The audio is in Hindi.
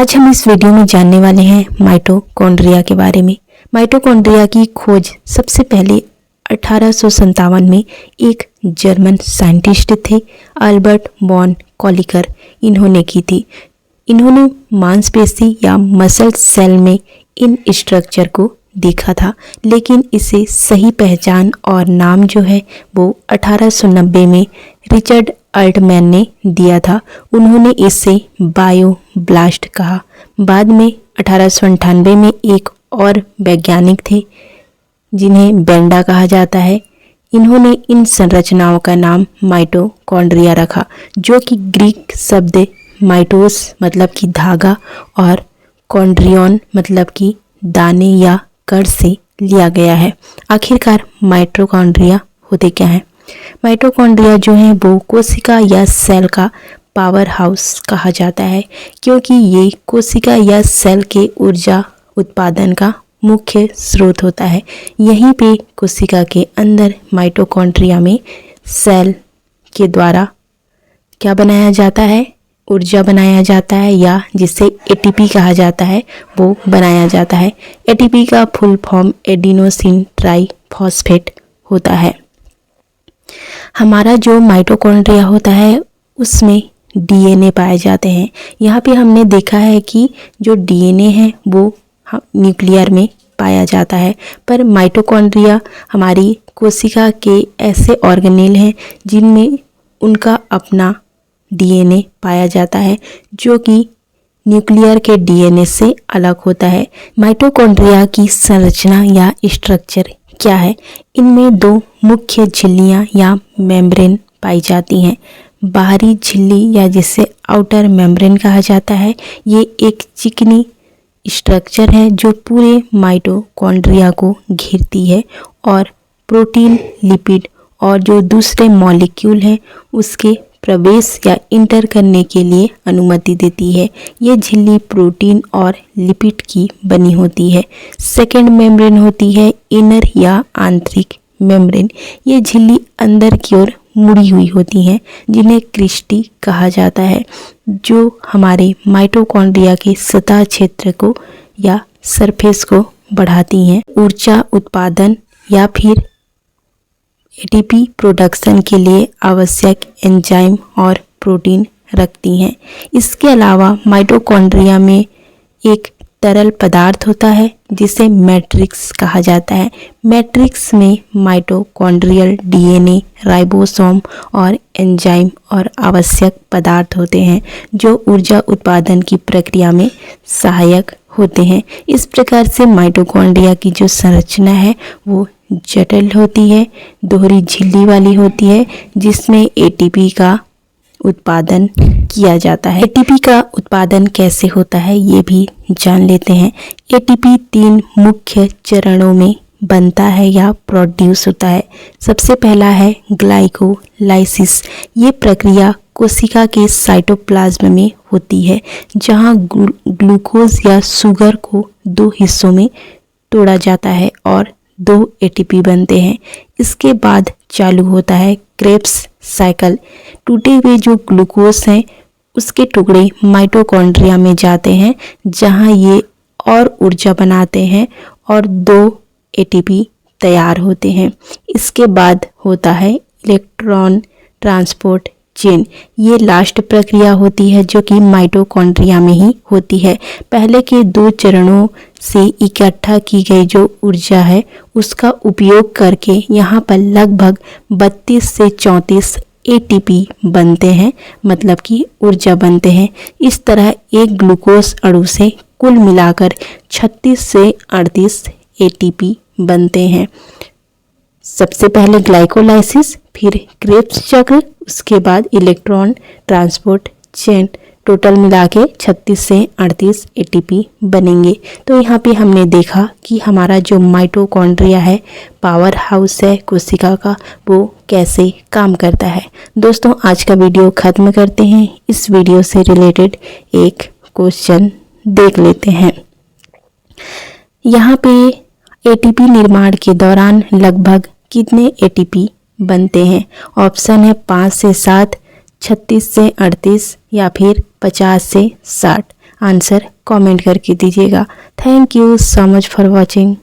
आज हम इस वीडियो में जानने वाले हैं माइटोकॉन्ड्रिया के बारे में। माइटोकॉन्ड्रिया की खोज सबसे पहले 1857 में एक जर्मन साइंटिस्ट थे अल्बर्ट वॉन कॉलिकर इन्होंने की थी। इन्होंने मांसपेशी या मसल सेल में इन स्ट्रक्चर को देखा था, लेकिन इसे सही पहचान और नाम जो है वो 1890 में रिचर्ड अल्टमैन ने दिया था। उन्होंने इसे बायोब्लास्ट कहा। बाद में 1898 में एक और वैज्ञानिक थे जिन्हें बेंडा कहा जाता है। इन्होंने इन संरचनाओं का नाम माइटोकॉन्ड्रिया रखा, जो कि ग्रीक शब्द माइटोस मतलब कि धागा और कॉन्ड्रियन मतलब कि दाने या कण से लिया गया है। आखिरकार माइटोकॉन्ड्रिया होते क्या हैं? माइटोकॉन्ड्रिया जो है वो कोशिका या सेल का पावर हाउस कहा जाता है, क्योंकि ये कोशिका या सेल के ऊर्जा उत्पादन का मुख्य स्रोत होता है। यहीं पे कोशिका के अंदर माइटोकॉन्ड्रिया में सेल के द्वारा क्या बनाया जाता है? ऊर्जा बनाया जाता है, या जिसे एटीपी कहा जाता है वो बनाया जाता है। एटीपी का फुल फॉर्म एडिनोसिन ट्राइफॉस्फेट होता है। हमारा जो माइटोकॉन्ड्रिया होता है उसमें डीएनए पाए जाते हैं। यहाँ पे हमने देखा है कि जो डीएनए है वो न्यूक्लियर में पाया जाता है, पर माइटोकॉन्ड्रिया हमारी कोशिका के ऐसे ऑर्गेनेल हैं जिनमें उनका अपना डीएनए पाया जाता है, जो कि न्यूक्लियर के डीएनए से अलग होता है। माइटोकॉन्ड्रिया की संरचना या स्ट्रक्चर क्या है? इनमें दो मुख्य झिल्लियां या मेम्ब्रेन पाई जाती हैं। बाहरी झिल्ली या जिसे आउटर मेम्ब्रेन कहा जाता है, ये एक चिकनी स्ट्रक्चर है जो पूरे माइटोकॉन्ड्रिया को घेरती है और प्रोटीन, लिपिड और जो दूसरे मॉलिक्यूल हैं उसके प्रवेश या इंटर करने के लिए अनुमति देती है। ये झिल्ली प्रोटीन और लिपिड की बनी होती है। सेकेंड मेम्ब्रेन होती है इनर या आंतरिक मेम्ब्रेन। ये झिल्ली अंदर की ओर मुड़ी हुई होती हैं, जिन्हें क्रिस्टी कहा जाता है, जो हमारे माइटोकॉन्ड्रिया के सतह क्षेत्र को या सरफेस को बढ़ाती हैं। ऊर्जा उत्पादन या फिर एटीपी प्रोडक्शन के लिए आवश्यक एंजाइम और प्रोटीन रखती हैं। इसके अलावा माइटोकॉन्ड्रिया में एक तरल पदार्थ होता है जिसे मैट्रिक्स कहा जाता है। मैट्रिक्स में माइटोकॉन्ड्रियल डीएनए, राइबोसोम और एंजाइम और आवश्यक पदार्थ होते हैं जो ऊर्जा उत्पादन की प्रक्रिया में सहायक होते हैं। इस प्रकार से माइटोकॉन्ड्रिया की जो संरचना है वो जटिल होती है, दोहरी झिल्ली वाली होती है, जिसमें एटीपी का उत्पादन किया जाता है। एटीपी का उत्पादन कैसे होता है ये भी जान लेते हैं। एटीपी 3 मुख्य चरणों में बनता है या प्रोड्यूस होता है। सबसे पहला है ग्लाइकोलाइसिस। ये प्रक्रिया कोशिका के साइटोप्लाज्म में होती है, जहां ग्लूकोज या शुगर को 2 हिस्सों में तोड़ा जाता है और 2 एटीपी बनते हैं। इसके बाद चालू होता है क्रेब्स साइकिल। टूटे हुए जो ग्लूकोज हैं उसके टुकड़े माइटोकॉन्ड्रिया में जाते हैं, जहां ये और ऊर्जा बनाते हैं और 2 एटीपी तैयार होते हैं। इसके बाद होता है इलेक्ट्रॉन ट्रांसपोर्ट चेन। ये लास्ट प्रक्रिया होती है जो कि माइटोकॉन्ड्रिया में ही होती है। पहले के 2 चरणों से इकट्ठा की गई जो ऊर्जा है उसका उपयोग करके यहाँ पर लगभग 32 से 34 एटीपी बनते हैं, मतलब कि ऊर्जा बनते हैं। इस तरह एक ग्लूकोज अणु से कुल मिलाकर 36 से 38 एटीपी बनते हैं। सबसे पहले ग्लाइकोलाइसिस, फिर क्रेब्स चक्र, उसके बाद इलेक्ट्रॉन ट्रांसपोर्ट चेन, टोटल मिला के 36 से 38 एटीपी बनेंगे। तो यहाँ पे हमने देखा कि हमारा जो माइटोकॉन्ड्रिया है, पावर हाउस है कोशिका का, वो कैसे काम करता है। दोस्तों आज का वीडियो ख़त्म करते हैं। इस वीडियो से रिलेटेड एक क्वेश्चन देख लेते हैं। यहाँ पे एटीपी निर्माण के दौरान लगभग कितने एटीपी बनते हैं? ऑप्शन है 5 से 7, 36 से 38 या फिर 50 से 60। आंसर कमेंट करके दीजिएगा। Thank you so much for watching.